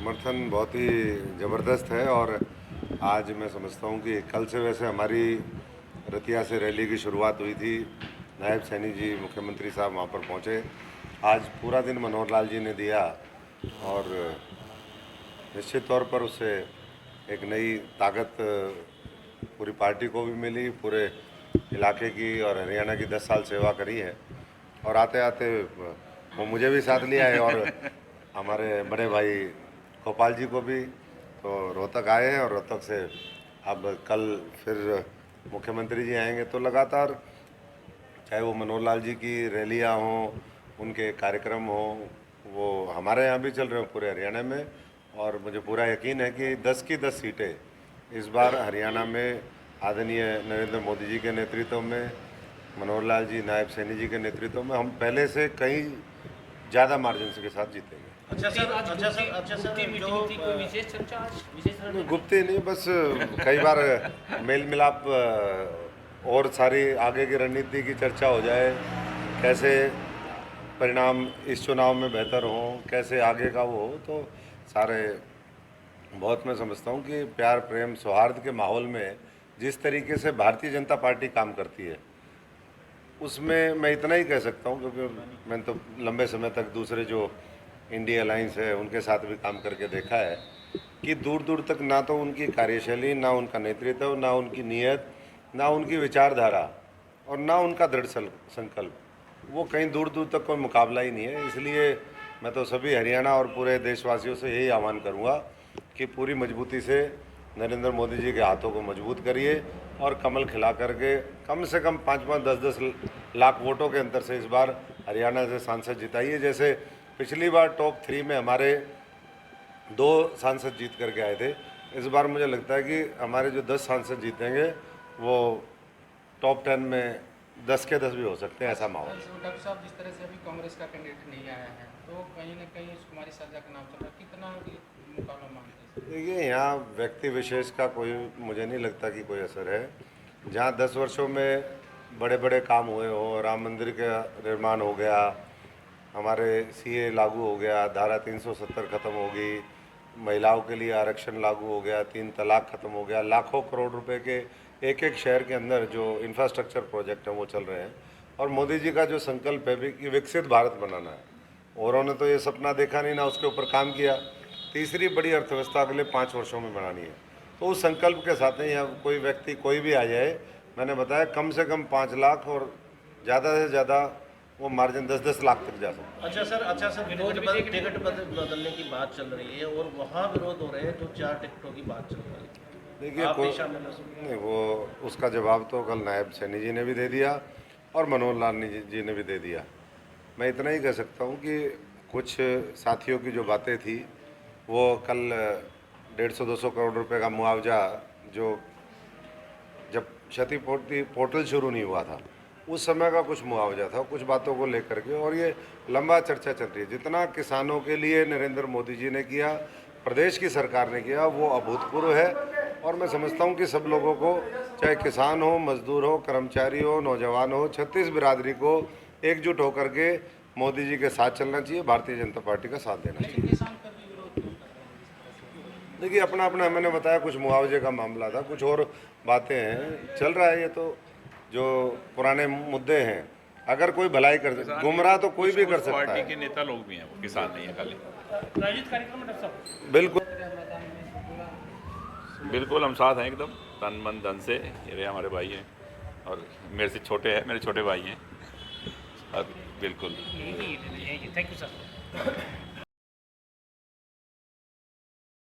समर्थन बहुत ही ज़बरदस्त है। और आज मैं समझता हूँ कि कल से वैसे हमारी रतिया से रैली की शुरुआत हुई थी। नायब सैनी जी मुख्यमंत्री साहब वहाँ पर पहुँचे। आज पूरा दिन मनोहर लाल जी ने दिया और निश्चित तौर पर उससे एक नई ताकत पूरी पार्टी को भी मिली, पूरे इलाके की, और हरियाणा की 10 साल सेवा करी है। और आते आते वो मुझे भी साथ लिया है और हमारे बड़े भाई गोपाल जी को भी। तो रोहतक आए हैं और रोहतक से अब कल फिर मुख्यमंत्री जी आएंगे। तो लगातार चाहे वो मनोहर लाल जी की रैलियाँ हों, उनके कार्यक्रम हों, वो हमारे यहाँ भी चल रहे हैं पूरे हरियाणा में। और मुझे पूरा यकीन है कि 10 की 10 सीटें इस बार हरियाणा में आदरणीय नरेंद्र मोदी जी के नेतृत्व में, मनोहर लाल जी, नायब सैनी जी के नेतृत्व में हम पहले से कहीं ज़्यादा मार्जिन के साथ जीतेंगे। गुप्ती नहीं, बस कई बार मेल मिलाप और सारी आगे की रणनीति की चर्चा हो जाए, कैसे परिणाम इस चुनाव में बेहतर हों, कैसे आगे का वो हो। तो सारे बहुत मैं समझता हूँ कि प्यार प्रेम सौहार्द के माहौल में जिस तरीके से भारतीय जनता पार्टी काम करती है, उसमें मैं इतना ही कह सकता हूँ, क्योंकि मैंने तो लंबे समय तक दूसरे जो इंडिया अलायंस है उनके साथ भी काम करके देखा है कि दूर दूर तक ना तो उनकी कार्यशैली, ना उनका नेतृत्व, ना उनकी नीयत, ना उनकी विचारधारा और ना उनका दृढ़ संकल्प, वो कहीं दूर दूर तक कोई मुकाबला ही नहीं है। इसलिए मैं तो सभी हरियाणा और पूरे देशवासियों से यही आह्वान करूँगा कि पूरी मजबूती से नरेंद्र मोदी जी के हाथों को मजबूत करिए और कमल खिला करके कम से कम 5-5, 10-10 लाख वोटों के अंतर से इस बार हरियाणा से सांसद जिताइए। जैसे पिछली बार टॉप 3 में हमारे 2 सांसद जीत करके आए थे, इस बार मुझे लगता है कि हमारे जो 10 सांसद जीतेंगे वो टॉप 10 में 10 के 10 भी हो सकते हैं, ऐसा माहौल। डॉक्टर साहब, जिस तरह से अभी कांग्रेस का कैंडिडेट नहीं आया है, तो कहीं ना कहीं कुमारी साझा का नाम चल रहा है, कितना मुकाबला मानते हैं? देखिए, यहाँ व्यक्ति विशेष का कोई मुझे नहीं लगता कि कोई असर है। जहाँ 10 वर्षों में बड़े बड़े काम हुए हों, राम मंदिर का निर्माण हो गया, हमारे सीए लागू हो गया, धारा 370 खत्म हो गई, महिलाओं के लिए आरक्षण लागू हो गया, 3 तलाक खत्म हो गया, लाखों करोड़ रुपए के एक एक शहर के अंदर जो इंफ्रास्ट्रक्चर प्रोजेक्ट हैं वो चल रहे हैं। और मोदी जी का जो संकल्प है भी कि विकसित भारत बनाना है, औरों ने तो ये सपना देखा नहीं, ना उसके ऊपर काम किया। तीसरी बड़ी अर्थव्यवस्था अगले 5 वर्षों में बनानी है, तो उस संकल्प के साथ ही यहाँ कोई व्यक्ति कोई भी आ जाए, मैंने बताया कम से कम 5 लाख और ज़्यादा से ज़्यादा वो मार्जिन 10-10 लाख तक जा सकता है। अच्छा सर, टिकट बदलने की बात चल रही है और वहाँ विरोध हो रहे हैं जो 4 टिकटों की बात चल रही है। देखिए, नहीं, वो उसका जवाब तो कल नायब सैनी जी ने भी दे दिया और मनोहर लाल जी ने भी दे दिया। मैं इतना ही कह सकता हूँ कि कुछ साथियों की जो बातें थी वो कल 150-200 करोड़ रुपए का मुआवजा, जो जब क्षतिपूर्ति पोर्टल शुरू नहीं हुआ था उस समय का कुछ मुआवजा था, कुछ बातों को लेकर के, और ये लंबा चर्चा चल रही है। जितना किसानों के लिए नरेंद्र मोदी जी ने किया, प्रदेश की सरकार ने किया, वो अभूतपूर्व है। और मैं समझता हूँ कि सब लोगों को, चाहे किसान हो, मजदूर हो, कर्मचारी हो, नौजवान हो, 36 बिरादरी को एकजुट होकर के मोदी जी के साथ चलना चाहिए, भारतीय जनता पार्टी का साथ देना चाहिए। देखिए, अपना अपना मैंने बताया, कुछ मुआवजे का मामला था, कुछ और बातें हैं, चल रहा है। ये तो जो पुराने मुद्दे हैं, अगर कोई भलाई कर सकता, गुमराह तो कोई भी कर सकता है। पार्टी के नेता लोग भी हैं, वो किसान नहीं है खाली। प्रायोजित कार्यक्रम में डॉक्टर साहब बिल्कुल बिल्कुल हम साथ हैं एकदम, तन मन धन से। ये हमारे भाई हैं और मेरे से छोटे हैं, मेरे छोटे भाई हैं और बिल्कुल। Thank you sir.